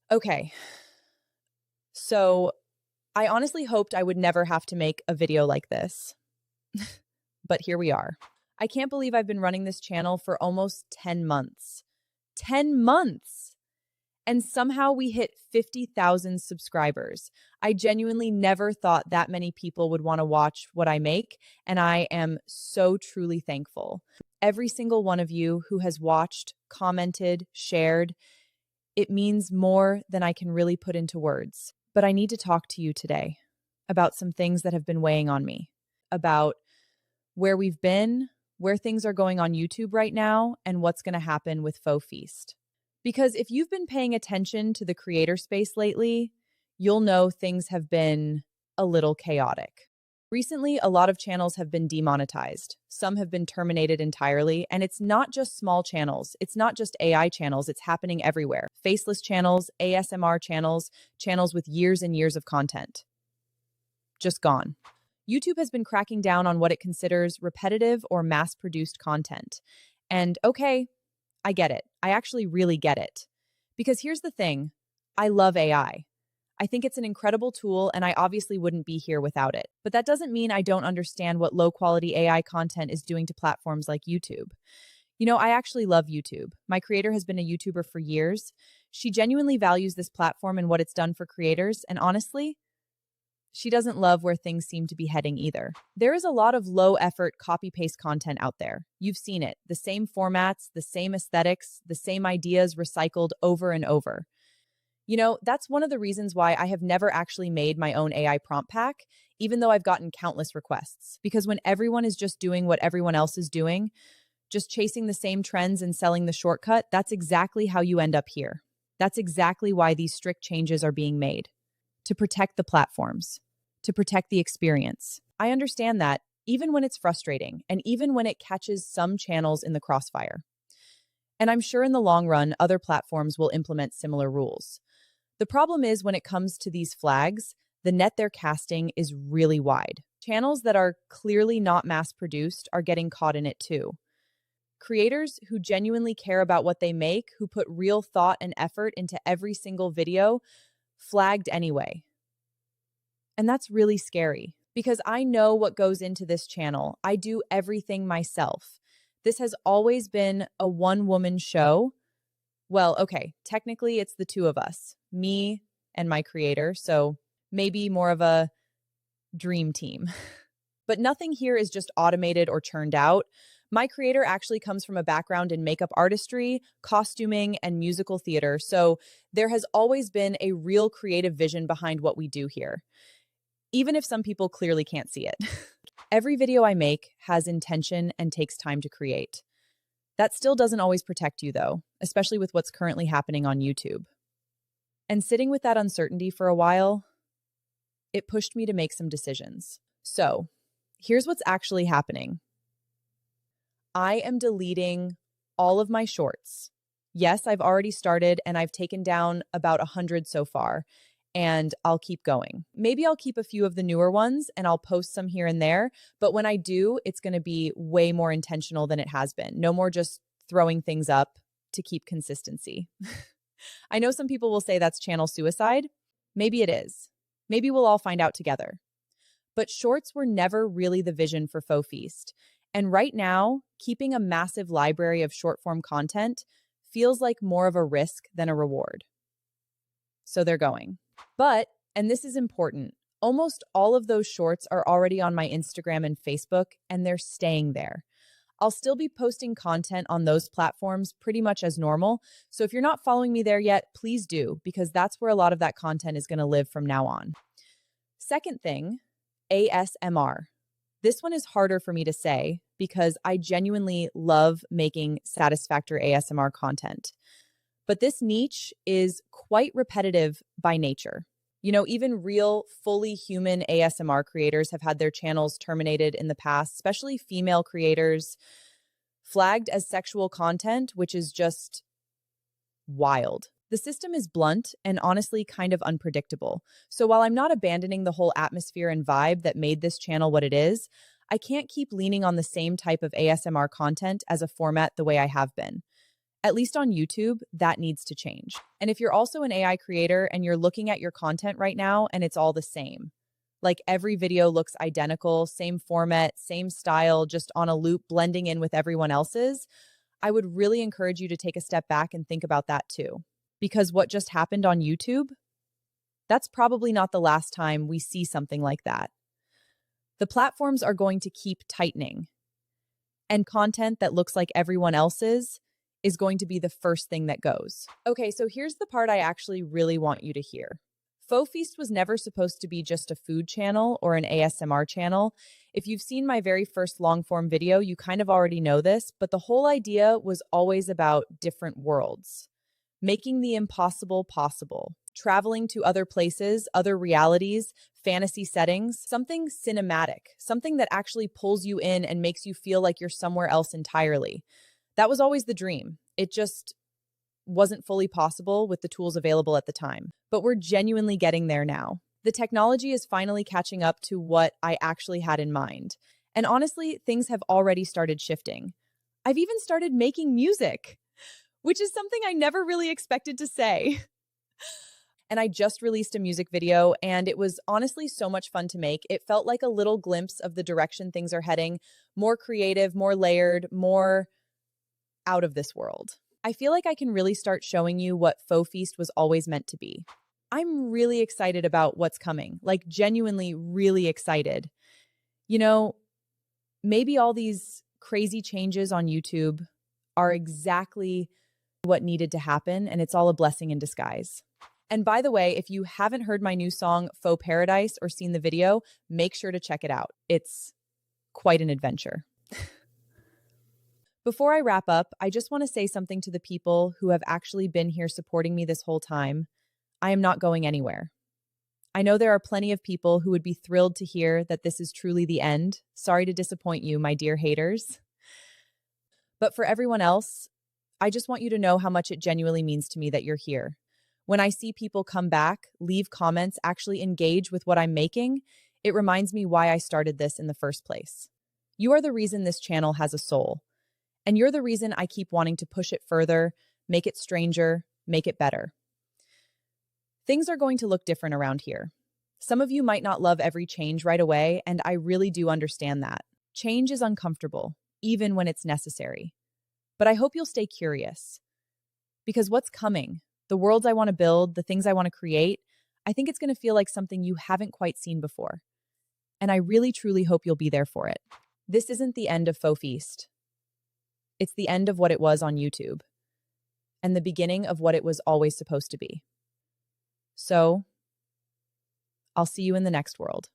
Okay, so I honestly hoped I would never have to make a video like this, but here we are. I can't believe I've been running this channel for almost 10 months. 10 months! And somehow we hit 50,000 subscribers. I genuinely never thought that many people would want to watch what I make, and I am so truly thankful. Every single one of you who has watched, commented, shared, it means more than I can really put into words. But I need to talk to you today about some things that have been weighing on me, about where we've been, where things are going on YouTube right now, and what's going to happen with Faux Feast. Because if you've been paying attention to the creator space lately, you'll know things have been a little chaotic. Recently, a lot of channels have been demonetized. Some have been terminated entirely, and it's not just small channels. It's not just AI channels. It's happening everywhere. Faceless channels, ASMR channels, channels with years and years of content. Just gone. YouTube has been cracking down on what it considers repetitive or mass-produced content. And okay, I get it. I actually really get it. Because here's the thing, I love AI. I think it's an incredible tool, and I obviously wouldn't be here without it. But that doesn't mean I don't understand what low-quality AI content is doing to platforms like YouTube. You know, I actually love YouTube. My creator has been a YouTuber for years. She genuinely values this platform and what it's done for creators, and honestly, she doesn't love where things seem to be heading either. There is a lot of low-effort copy-paste content out there. You've seen it. The same formats, the same aesthetics, the same ideas recycled over and over. You know, that's one of the reasons why I have never actually made my own AI prompt pack, even though I've gotten countless requests. Because when everyone is just doing what everyone else is doing, just chasing the same trends and selling the shortcut, that's exactly how you end up here. That's exactly why these strict changes are being made. To protect the platforms, to protect the experience. I understand that, even when it's frustrating, and even when it catches some channels in the crossfire. And I'm sure in the long run, other platforms will implement similar rules. The problem is when it comes to these flags, the net they're casting is really wide. Channels that are clearly not mass-produced are getting caught in it too. Creators who genuinely care about what they make, who put real thought and effort into every single video, flagged anyway. And that's really scary because I know what goes into this channel. I do everything myself. This has always been a one-woman show. Well, okay, technically it's the two of us, me and my creator, so maybe more of a dream team. But nothing here is just automated or churned out. My creator actually comes from a background in makeup artistry, costuming, and musical theater, so there has always been a real creative vision behind what we do here, even if some people clearly can't see it. Every video I make has intention and takes time to create. That still doesn't always protect you, though, especially with what's currently happening on YouTube. And sitting with that uncertainty for a while, it pushed me to make some decisions. So, here's what's actually happening. I am deleting all of my shorts. Yes, I've already started and I've taken down about 100 so far, and I'll keep going. Maybe I'll keep a few of the newer ones and I'll post some here and there, but when I do, it's going to be way more intentional than it has been. No more just throwing things up to keep consistency. I know some people will say that's channel suicide. Maybe it is. Maybe we'll all find out together. But shorts were never really the vision for Faux Feast. And right now, keeping a massive library of short form content feels like more of a risk than a reward. So they're going. But, and this is important, almost all of those shorts are already on my Instagram and Facebook, and they're staying there. I'll still be posting content on those platforms pretty much as normal. So if you're not following me there yet, please do, because that's where a lot of that content is going to live from now on. Second thing, ASMR. This one is harder for me to say because I genuinely love making satisfactory ASMR content. But this niche is quite repetitive by nature. You know, even real, fully human ASMR creators have had their channels terminated in the past, especially female creators, flagged as sexual content, which is just wild. The system is blunt and honestly kind of unpredictable. So while I'm not abandoning the whole atmosphere and vibe that made this channel what it is, I can't keep leaning on the same type of ASMR content as a format the way I have been. At least on YouTube, that needs to change. And if you're also an AI creator and you're looking at your content right now and it's all the same, like every video looks identical, same format, same style, just on a loop, blending in with everyone else's, I would really encourage you to take a step back and think about that too. Because what just happened on YouTube, that's probably not the last time we see something like that. The platforms are going to keep tightening, and content that looks like everyone else's is going to be the first thing that goes. Okay, so here's the part I actually really want you to hear. Faux Feast was never supposed to be just a food channel or an ASMR channel. If you've seen my very first long form video, you kind of already know this, but the whole idea was always about different worlds, making the impossible possible, traveling to other places, other realities, fantasy settings, something cinematic, something that actually pulls you in and makes you feel like you're somewhere else entirely. That was always the dream. It just wasn't fully possible with the tools available at the time. But we're genuinely getting there now. The technology is finally catching up to what I actually had in mind. And honestly, things have already started shifting. I've even started making music, which is something I never really expected to say. And I just released a music video, and it was honestly so much fun to make. It felt like a little glimpse of the direction things are heading, more creative, more layered, more out of this world. I feel like I can really start showing you what Faux Feast was always meant to be. I'm really excited about what's coming, like genuinely really excited. You know, maybe all these crazy changes on YouTube are exactly what needed to happen, and it's all a blessing in disguise. And by the way, if you haven't heard my new song, Faux Paradise, or seen the video, make sure to check it out. It's quite an adventure. Before I wrap up, I just want to say something to the people who have actually been here supporting me this whole time. I am not going anywhere. I know there are plenty of people who would be thrilled to hear that this is truly the end. Sorry to disappoint you, my dear haters. But for everyone else, I just want you to know how much it genuinely means to me that you're here. When I see people come back, leave comments, actually engage with what I'm making, it reminds me why I started this in the first place. You are the reason this channel has a soul. And you're the reason I keep wanting to push it further, make it stranger, make it better. Things are going to look different around here. Some of you might not love every change right away, and I really do understand that. Change is uncomfortable, even when it's necessary. But I hope you'll stay curious. Because what's coming, the worlds I want to build, the things I want to create, I think it's going to feel like something you haven't quite seen before. And I really, truly hope you'll be there for it. This isn't the end of Faux Feast. It's the end of what it was on YouTube, and the beginning of what it was always supposed to be. So, I'll see you in the next world.